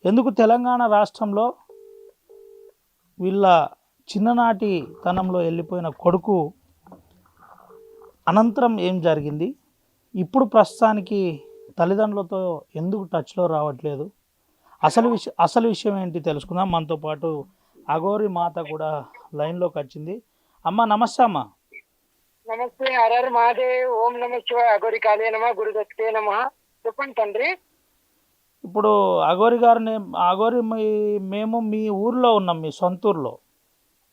ఎందుకు తెలంగాణ రాష్ట్రంలో వీళ్ళ చిన్ననాటి తనంలో వెళ్ళిపోయిన కొడుకు అనంతరం ఏం జరిగింది, ఇప్పుడు ప్రస్తుతానికి తల్లిదండ్రులతో ఎందుకు టచ్లో రావట్లేదు, అసలు విషయం ఏంటి తెలుసుకుందాం. మనతో పాటు అఘోరి మాత కూడా లైన్లోకి వచ్చింది. అమ్మ నమస్తే. అమ్మ నమస్తే. హరహర మహాదేవ్. ఓం నమ శివాయ. అఘోరి కాళే నమ గురుదత్తే నమ. చెప్పండి తండ్రి. ఇప్పుడు అఘోరి గారిని మేము మీ ఊర్లో ఉన్నాం, మీ సొంతూరులో.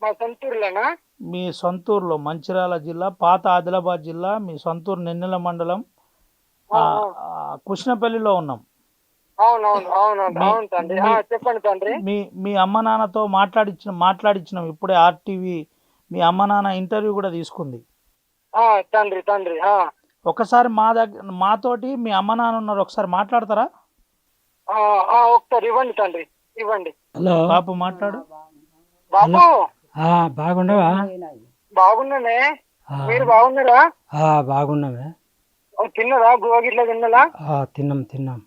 మా సొంతూరులోనా? మీ సొంతూరులో మంచిర్యాల జిల్లా, పాత ఆదిలాబాద్ జిల్లా, మీ సొంతూరు నెన్నెల మండలం కృష్ణపల్లిలో ఉన్నాం. అవునవును అవునవును అవును తండ్రి. చెప్పండి తండ్రి. మీ అమ్మ నాన్నతో మాట్లాడించినాం ఇప్పుడే. ఆర్టీవీ మీ అమ్మ నాన్న ఇంటర్వ్యూ కూడా తీసుకుంది. తండ్రి తండ్రి ఒకసారి మాతోటి మీ అమ్మ నాన్న ఉన్నారు, ఒకసారి మాట్లాడతారా? ఒకసారి ఇవ్వండి తండ్రి, ఇవ్వండి. హలో బాపు మాట్లాడు. బాబు బాగుండవా? బాగున్నానే. మీరు బాగున్నారా? బాగున్నామే. తిన్నారా? గోగిట్లా తిన్నారా? తిన్నాం.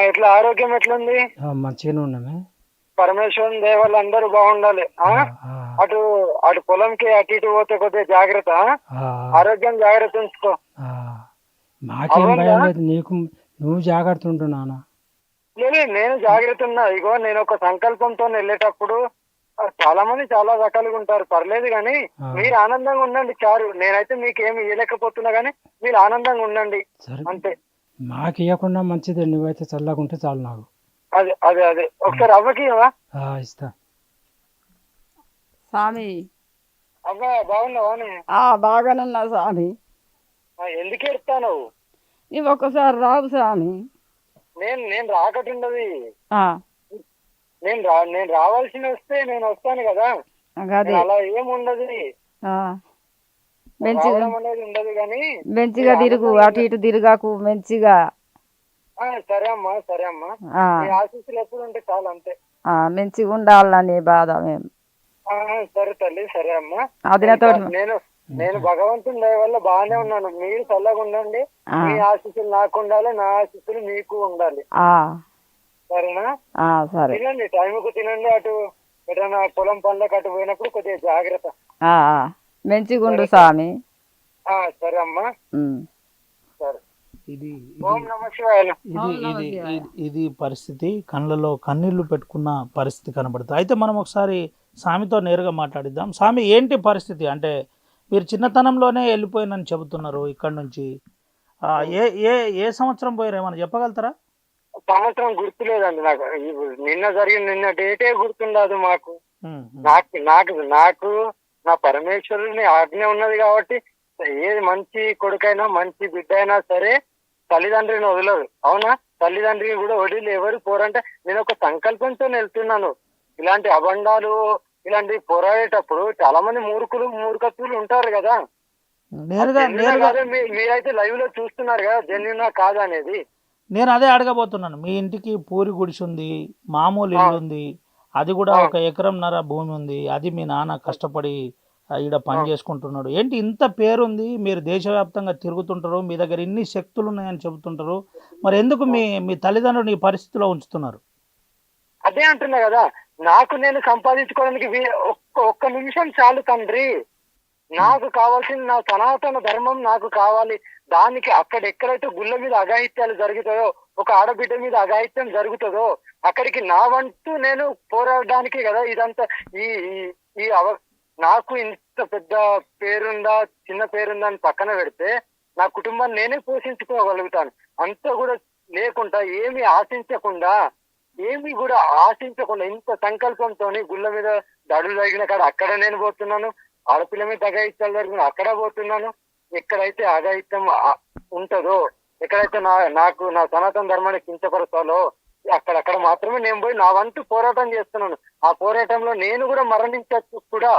ఎట్లా ఆరోగ్యం ఎట్లుంది? మంచిగానే ఉన్నామే. పరమేశ్వరుని దేవాళ్ళు అందరూ బాగుండాలి. అటు అటు పొలంకి అటు ఇటు పోతే కొద్దిగా జాగ్రత్త. ఆరోగ్యం జాగ్రత్త ఉంచుకో. మాకేం భయం లేదు, నువ్వు జాగ్రత్త ఉంటున్నానా? లేదు, నేను జాగ్రత్త ఉన్నా. ఇగో నేను ఒక సంకల్పంతో వెళ్ళేటప్పుడు చాలా మంది చాలా రకాలుగా ఉంటారు, పర్లేదు కానీ మీరు ఆనందంగా ఉండండి చాలు. నేనైతే మీకు ఏమి ఇవ్వలేకపోతున్నా కానీ మీరు ఆనందంగా ఉండండి అంతే. మాకు ఇవ్వకుండా మంచిదే, నువ్వైతే చల్లగా ఉంటే చాలు నాకు. అదే అదే అదే ఒకసారి అవ్వకి ఇస్తా. స్వామి అవ్వ బాగున్నావా? బాగానన్నా స్వామి. ఎందుకు ఎడతావు? నీవు ఒక్కసారి రావు స్వామి. నేను రాకటుండదు. నేను రావాల్సి వస్తే నేను వస్తాను కదా, అలా ఏముండదు. ఉండదు కానీ మంచిగా తిరుగు, అటు ఇటు తిరగాకు మంచిగా. సరే అమ్మా సరే అమ్మా. ఆశీస్సులు ఎప్పుడు ఉంటే చాలు అంతే. మంచిగా ఉండాలని బాధ మేము. సరే తల్లి, సరే అమ్మా. అదినతో నేను భగవంతుని దయ వల్ల బాగానే ఉన్నాను. మీరు చల్లగా ఉండండి. మీ ఆశీస్సులు నాకు ఉండాలి, నా ఆశీస్సులు మీకు ఉండాలి. సరేనా? సరే. తినండి, టైంకు తినండి. అటు ఎటైనా పొలం పనులకు అటు పోయినప్పుడు కొద్దిగా జాగ్రత్త. మంచిగా ఉండు స్వామి. సరే అమ్మా. సరే. ఓం నమ ఇది పరిస్థితి. కళ్ళలో కన్నీళ్లు పెట్టుకున్న పరిస్థితి కనబడుతుంది. అయితే మనం ఒకసారి స్వామితో నేరుగా మాట్లాడిద్దాం. స్వామి, ఏంటి పరిస్థితి? అంటే మీరు చిన్నతనంలోనే వెళ్ళిపోయినని చెబుతున్నారు ఇక్కడ నుంచి. ఏ సంవత్సరం పోయారు, ఏమన్నా చెప్పగలుగుతారా? సంవత్సరం గుర్తులేదండి నాకు. నిన్న డేటే గుర్తుండదు మాకు. నాకు నా పరమేశ్వరుని ఆజ్ఞ ఉన్నది కాబట్టి ఏది మంచి కొడుకైనా మంచి బిడ్డ అయినా సరే తల్లిదండ్రిని వదలరు. అవునా? తల్లిదండ్రిని కూడా వదిలి ఎవరు పోరంటే నేను ఒక సంకల్పంతో వెళ్తున్నాను. ఇలాంటి అబండాలు ఇలాంటి పోరాడేటప్పుడు చాలా మంది మూర్ఖత్వులు ఉంటారు కదా. మీరైతే లైవ్ లో చూస్తున్నారు కదా, జెన్యునా కాదా అనేది. నేను అదే అడగబోతున్నాను. మీ ఇంటికి పూరి గుడిసి ఉంది, మామూలు ఇల్లు ఉంది, అది కూడా 1.5 ఎకరంన్నర భూమి ఉంది. అది మీ నాన్న కష్టపడి ఈడ పని చేసుకుంటున్నాడు. ఏంటి ఇంత పేరుంది, మీరు దేశవ్యాప్తంగా తిరుగుతుంటారు, మీ దగ్గర ఇన్ని శక్తులు ఉన్నాయని చెబుతుంటారు, మరి ఎందుకు మీ తల్లిదండ్రులు ఈ పరిస్థితిలో ఉంచుతున్నారు? అదే అంటున్నా కదా, నాకు నేను సంపాదించుకోవడానికి ఒక్క నిమిషం చాలు తండ్రి. నాకు కావాల్సింది నా సనాతన ధర్మం నాకు కావాలి. దానికి ఎక్కడైతే గుళ్ళ మీద అఘాయిత్యాలు జరుగుతాయో, ఒక ఆడబిడ్డ మీద అఘాయిత్యం జరుగుతుందో అక్కడికి నా వంతు నేను పోరాడడానికి కదా ఇదంతా. ఈ నాకు ఇంత పెద్ద పేరుందా చిన్న పేరుందా అని పక్కన పెడితే నా కుటుంబాన్ని నేనే పోషించుకోగలుగుతాను. అంతా కూడా లేకుండా ఏమి ఆశించకుండా ఇంత సంకల్పంతో గుళ్ళ మీద దడులు తగిన కాడ అక్కడ నేను పోతున్నాను. ఆడపిల్ల మీద అఘాయిత్యాలు జరిగిన అక్కడ పోతున్నాను. ఎక్కడైతే అఘాయిత్యం ఉంటుందో, ఎక్కడైతే నాకు నా సనాతన ధర్మాన్ని కించపరచాలో అక్కడక్కడ మాత్రమే నేను పోయి నా వంతు పోరాటం చేస్తున్నాను. ఆ పోరాటంలో నేను కూడా మరణించచ్చు కూడా,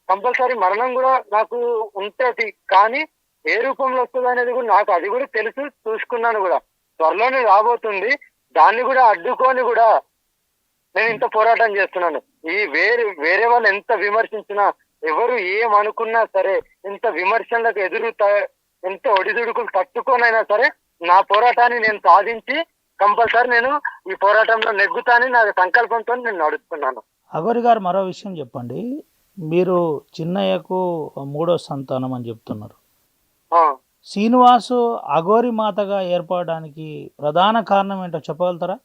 కంపల్సరీ మరణం కూడా నాకు ఉంటది. కానీ ఏ రూపంలో వస్తుంది అనేది కూడా నాకు అది కూడా తెలుసు, చూసుకున్నాను కూడా. త్వరలోనే రాబోతుంది. దాన్ని కూడా అడ్డుకొని కూడా నేను ఇంత పోరాటం చేస్తున్నాను. వేరే వాళ్ళు ఎంత విమర్శించినా, ఎవరు ఏమనుకున్నా సరే, ఎంత విమర్శలకు ఎంత ఒడిదుడుకులు తట్టుకోనైనా సరే నా పోరాటాన్ని నేను సాధించి కంపల్సరీ నేను ఈ పోరాటంలో నెగ్గుతానని నా సంకల్పంతో నేను నడుస్తున్నాను. అఘోరి గారు మరో విషయం చెప్పండి. మీరు చిన్నయ్యకు మూడో సంతానం అని చెప్తున్నారు. ఆ, శ్రీనివాసు అఘోరి మాతగా ఏర్పడడానికి ప్రధాన కారణం ఏంటో చెప్పగలుగుతారా?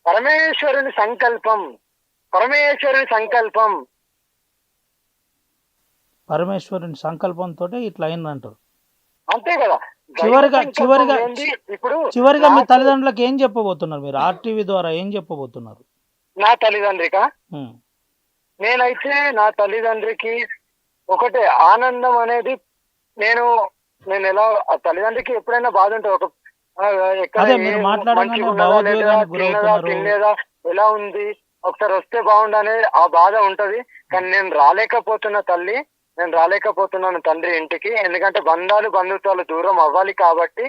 పరమేశ్వరుని సంకల్పం, పరమేశ్వరుని సంకల్పం. పరమేశ్వరుని సంకల్పంతో ఇట్లా అయిందంటారు. అంతే కదా. చివరిగా దైవ చివరిగా సంకల్పం ఏంది? ఇప్పుడు చివరిగా మీ నాకు- తల్లిదండ్రులకు ఏం చెప్పబోతున్నారు? మీరు ఆర్టీవీ ద్వారా ఏం చెప్పబోతున్నారు? నా తల్లిదండ్రిక ఉమ్, నేనైతే నా తల్లిదండ్రికి ఒకటే ఆనందం అనేది నేను ఎలా ఆ తల్లిదండ్రికి ఎప్పుడైనా బాధ ఉంటుంది. ఒక ఎక్కడ అదే మీరు మాట్లాడగానే మంచిగా ఉన్నదా లేదా, భావోద్వేగానికి తిన్నదా గురవుతున్నారు. తినలేదా, ఎలా ఉంది, ఒకసారి వస్తే బాగుండనే ఆ బాధ ఉంటది. కానీ నేను రాలేకపోతున్నాను తండ్రి ఇంటికి. ఎందుకంటే బంధుత్వాలు దూరం అవ్వాలి కాబట్టి,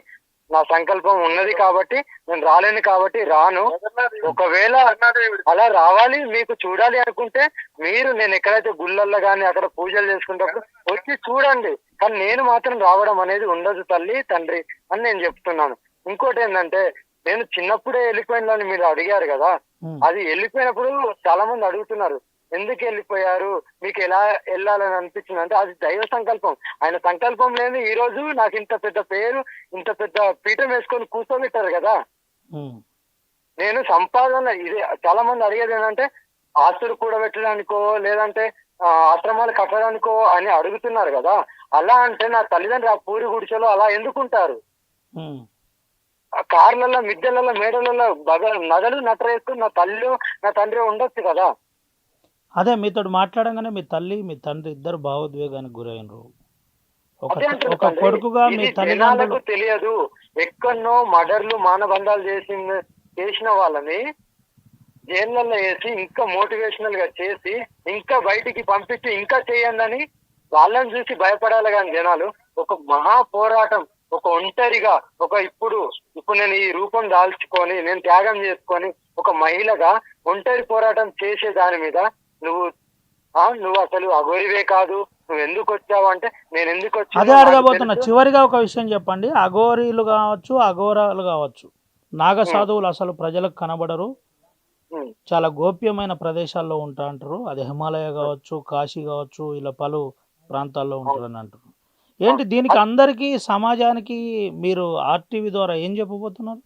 నా సంకల్పం ఉన్నది కాబట్టి నేను రాలేను కాబట్టి రాను. ఒకవేళ అలా రావాలి మీకు చూడాలి అనుకుంటే మీరు నేను ఎక్కడైతే గుళ్ళల్లో గానీ అక్కడ పూజలు చేసుకున్నప్పుడు వచ్చి చూడండి. కానీ నేను మాత్రం రావడం అనేది ఉండదు తల్లి తండ్రి అని నేను చెప్తున్నాను. ఇంకోటి ఏంటంటే నేను చిన్నప్పుడే వెళ్ళిపోయిందని మీరు అడిగారు కదా. ఉమ్. అది వెళ్ళిపోయినప్పుడు చాలా మంది అడుగుతున్నారు ఎందుకు వెళ్ళిపోయారు, మీకు ఎలా వెళ్ళాలని అనిపించింది అంటే అది దైవ సంకల్పం. ఆయన సంకల్పం లేని ఈ రోజు నాకు ఇంత పెద్ద పేరు, ఇంత పెద్ద పీఠం వేసుకొని కూర్చోబెట్టారు కదా. ఉమ్. నేను సంపాదన ఇదే చాలా మంది అడిగేది ఏంటంటే ఆస్తులు కూడబెట్టడానికో లేదంటే ఆశ్రమాలు కట్టడానికో అని అడుగుతున్నారు కదా. అలా అంటే నా తల్లిదండ్రులు ఆ పూరి గుడిసెలో అలా ఎందుకుంటారు? ఉమ్. ఆ కార్లలో మిద్దెలలో మేడలలో నగలు నట్రేసుకుని నా తండ్రి ఉండొచ్చు కదా. అదే మీతో మాట్లాడంగానే మీ తల్లి మీ తండ్రి ఇద్దరు భావోద్వేగానికి గురైనరు. అదే అంటున్నా ఒక తండ్రి. కొడుకుగా మీ ఇది తల్లిదండ్రులు జనాలకు తెలియదు. ఎక్కడనో మర్డర్లు మానబంధాలు చేసిన వాళ్ళని జైళ్ళల్లో వేసి ఇంకా మోటివేషనల్ గా చేసి ఇంకా బయటికి పంపించి ఇంకా చేయండి వాళ్ళని చూసి భయపడాలి కానీ జనాలు ఒక మహా పోరాటం, ఒక ఒంటరిగా ఇప్పుడు నేను ఈ రూపం దాల్చుకొని నేను త్యాగం చేసుకొని ఒక మహిళగా ఒంటరి పోరాటం చేసే దాని మీద నువ్వు అసలు అఘోరివే కాదు, నువ్వు ఎందుకు వచ్చావు అంటే నేను ఎందుకు అదే వచ్చాను అడగబోతున్నా. చివరిగా ఒక విషయం చెప్పండి. అఘోరీలు కావచ్చు, అఘోరాలు కావచ్చు, నాగ సాధువులు అసలు ప్రజలకు కనబడరు. చాలా గోప్యమైన ప్రదేశాల్లో ఉంటా అంటారు. అది హిమాలయ కావచ్చు, కాశీ కావచ్చు, ఇలా పలు ప్రాంతాల్లో ఉంటారని అంటారు. ఏంటి దీనికి అందరికీ సమాజానికి మీరు ఆర్టీవీ ద్వారా ఏం చెప్పబోతున్నారు?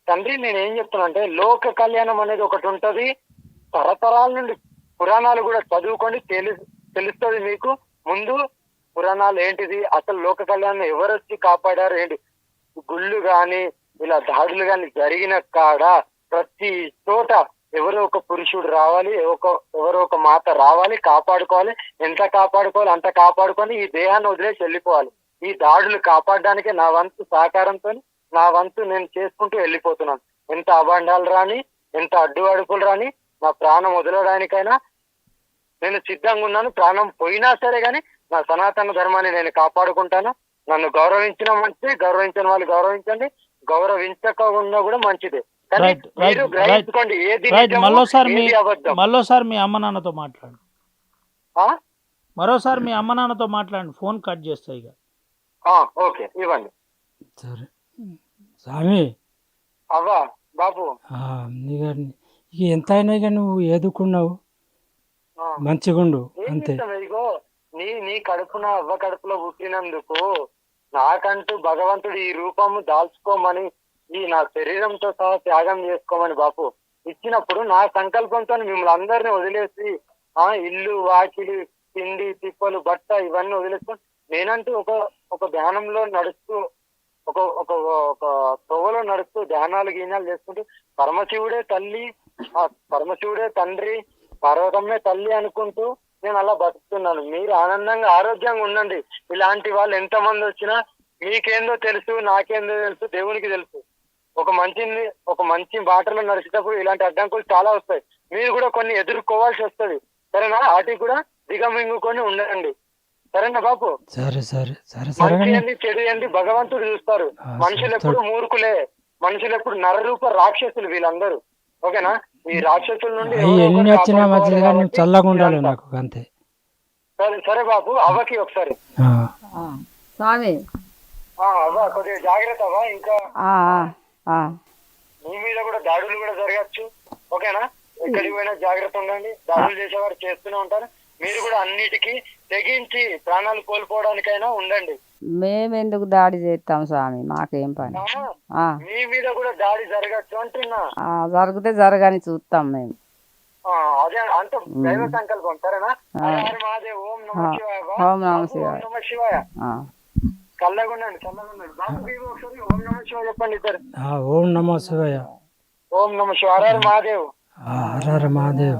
తండ్రి నేను ఏం చెప్తున్నా అంటే లోక కళ్యాణం అనేది ఒకటి ఉంటది. తరతరాల నుండి పురాణాలు కూడా చదువుకొని తెలుస్తుంది మీకు. ముందు పురాణాలు ఏంటిది, అసలు లోక కళ్యాణం ఎవరు వచ్చి కాపాడారు ఏంటి, గుళ్ళు గాని ఇలా దాడులు గాని జరిగిన కాడ ప్రతి చోట ఎవరో ఒక పురుషుడు రావాలి, ఎవరో ఒక మాత రావాలి, కాపాడుకోవాలి. ఎంత కాపాడుకోవాలి అంత కాపాడుకొని ఈ దేహాన్ని వదిలేసి వెళ్ళిపోవాలి. ఈ దాడులు కాపాడడానికే నా వంతు సహకారంతో నా వంతు నేను చేసుకుంటూ వెళ్ళిపోతున్నాను. ఎంత అభాండాలు రాని, ఎంత అడ్డు అడుపులు రాని, నా ప్రాణం వదలడానికైనా నేను సిద్ధంగా ఉన్నాను. ప్రాణం పోయినా సరే గాని నా సనాతన ధర్మాన్ని నేను కాపాడుకుంటాను. నన్ను గౌరవించిన మంచిది, గౌరవించిన వాళ్ళు గౌరవించండి, గౌరవించకుండా కూడా మంచిదే. కానీ మీరు గ్రహించుకోండి ఏది నిజమో, ఏది అబద్ధం. మరోసారి మీ అమ్మ నాన్నతో మాట్లాడు. మరోసారి మీ అమ్మ నాన్నతో మాట్లాడండి. ఫోన్ కట్ చేస్తాయి ఇక. ఓకే ఇవ్వండి. సరే స్వామి. అవ్వా బాబు ఇక ఎంత అయినా ఇక నువ్వు ఎదుకున్నావు మంచిగుండు అంతే. ఇదిగో నీ కడుపున అవ్వ కడుపులో పుట్టినందుకు నాకంటూ భగవంతుడు ఈ రూపము దాల్చుకోమని ఈ నా శరీరంతో సహా త్యాగం చేసుకోమని బాపు ఇచ్చినప్పుడు నా సంకల్పంతో మిమ్మల్ని అందరినీ వదిలేసి ఇల్లు వాకిలి తిండి తిప్పలు బట్ట ఇవన్నీ వదిలేసుకొని నేనంటూ ఒక ధ్యానంలో నడుస్తూ ఒక తోవలో నడుస్తూ ధ్యానాలు గీనాలు చేసుకుంటూ పరమశివుడే తల్లి, పరమశివుడే తండ్రి, పర్వతమే తల్లి అనుకుంటూ నేను అలా బతుకుతున్నాను. మీరు ఆనందంగా ఆరోగ్యంగా ఉండండి. ఇలాంటి వాళ్ళు ఎంతమంది వచ్చినా మీకేందో తెలుసు, నాకేందో తెలుసు, దేవునికి తెలుసు. ఒక మంచి బాటలో నడిచేటప్పుడు ఇలాంటి అడ్డంకులు చాలా వస్తాయి. మీరు కూడా కొన్ని ఎదుర్కోవాల్సి వస్తుంది. సరేనా? వాటికి కూడా దిగమింగుకొని ఉండండి. సరేనా బాపు? సరే సరే సరే మంచి ఏంది చెడు ఏంది భగవంతుడు చూస్తారు. మనుషులు ఎప్పుడు మూర్ఖులే, మనుషులు ఎప్పుడు నరరూప రాక్షసులు వీళ్ళందరూ. ఓకేనా? ఈ రాక్షసుల నుండి ఎన్ని వచ్చినా మంచిదిగా నువ్వు చల్లగా ఉండాలి నాకు అంతే. సరే బాబు అవ్వకి ఒకసారి స్వామి అవ్వ కొద్దిగా జాగ్రత్త అవ్వ. ఇంకా మీ మీద కూడా దాడులు కూడా జరగచ్చు. ఓకేనా? ఎక్కడికి పోయినా జాగ్రత్త ఉండండి. దాడులు చేసేవారు చేస్తూనే ఉంటారు. మీరు కూడా అన్నిటికీ తెగించి ప్రాణాలు కోల్పోవడానికైనా ఉండండి. మేమెందుకు దాడి చేస్తాం స్వామి, మాకేం పని. ఆ, మీ మీద కూడా దాడి జరగచ్చు అంటున్నా. ఆ, జరిగితే జరగని చూస్తాం మేము. అదే అంత దైవ సంకల్పం. సరేనా? హర హర మహాదేవ్. ఓం నమ శివాయ. ఓం నమ బాబు, శివాయ. ఓం నమ శివాయ. ఆ. చల్లగుండండి, చల్లగుండండి. బాబు మీరు ఒకసారి ఓం నమ శివాయ చెప్పండి ఇద్దరు. ఓం నమో శివాయ. ఓం నమ శివాయ. హర హర మహాదేవ్. హర హర మహాదేవ్.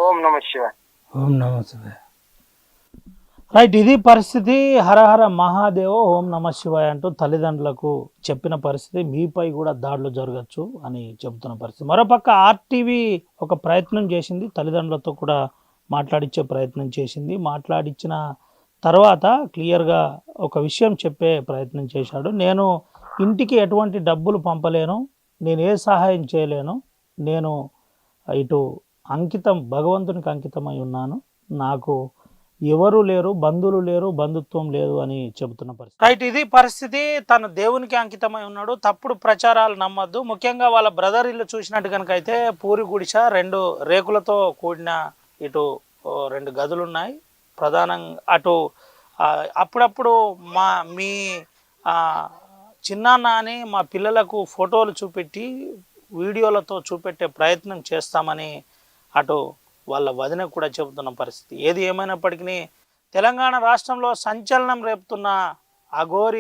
ఓం నమ శివాయ. ఓం నమో శివాయ. రైట్, ఇది పరిస్థితి. హరహర మహాదేవ ఓం నమ శివాయ అంటూ తల్లిదండ్రులకు చెప్పిన పరిస్థితి. మీపై కూడా దాడులు జరగచ్చు అని చెబుతున్న పరిస్థితి. మరోపక్క ఆర్టీవీ ఒక ప్రయత్నం చేసింది, తల్లిదండ్రులతో కూడా మాట్లాడించే ప్రయత్నం చేసింది. మాట్లాడించిన తర్వాత క్లియర్గా ఒక విషయం చెప్పే ప్రయత్నం చేశాడు. నేను ఇంటికి ఎటువంటి డబ్బులు పంపలేను, నేను ఏ సహాయం చేయలేను, నేను ఇటు అంకితం, భగవంతునికి అంకితమై ఉన్నాను, నాకు ఎవరు లేరు, బంధువులు లేరు, బంధుత్వం లేదు అని చెబుతున్న పరిస్థితి. రైట్, ఇది పరిస్థితి. తను దేవునికి అంకితమై ఉన్నాడు. తప్పుడు ప్రచారాలు నమ్మద్దు. ముఖ్యంగా వాళ్ళ బ్రదర్ ఇల్లు చూసినట్టు కనుక అయితే పూరి గుడిస, 2 రేకులతో కూడిన, ఇటు 2 గదులు ఉన్నాయి. ప్రధానంగా అటు అప్పుడప్పుడు మీ చిన్నాన్న అని మా పిల్లలకు ఫోటోలు చూపెట్టి వీడియోలతో చూపెట్టే ప్రయత్నం చేస్తామని అటు వాళ్ళ వదిన కూడా చెబుతున్న పరిస్థితి. ఏది ఏమైనప్పటికీ తెలంగాణ రాష్ట్రంలో సంచలనం రేపుతున్న అఘోరి